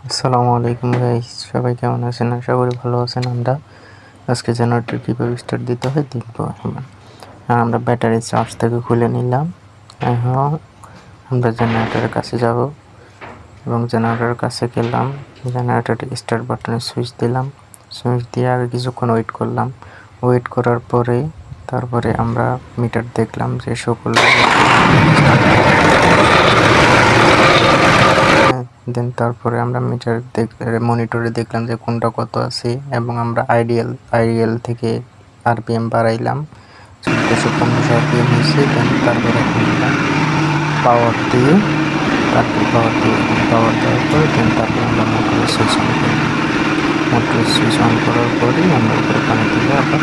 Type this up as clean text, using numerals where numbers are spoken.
আসসালামু আলাইকুম গাইস, সবাই কেমন আছেন? আশা করি ভালো আছেন। আমরা আজকে জেনারেটর কীভাবে স্টার্ট দিতে হয় দেখব। আমরা ব্যাটারি চার্জ থেকে খুলে নিলাম। এখন আমরা জেনারেটরের কাছে যাব এবং জেনারেটরের কাছে গেলাম। জেনারেটরের স্টার্ট বাটনে সুইচ দিলাম। সুইচ দিয়ে আগে কিছুক্ষণ ওয়েট করলাম। ওয়েট করার পরে তারপরে আমরা মিটার দেখলাম যে সকল দেন তারপরে আমরা মনিটরে দেখলাম যে কোনটা কত আছে এবং আমরা আইডিয়াল থেকে আরপিএম বাড়াইলাম। 1450 আরপিএম হয়েছে। দেন তারপরে আমরা পাওয়ার দিয়ে পাওয়ার দেওয়ার পরে তারপরে আমরা মোটরের সুইচ অন করি। মোটরের সুইচ অন করার পরেই আমরা উপরে পানি দিলে আবার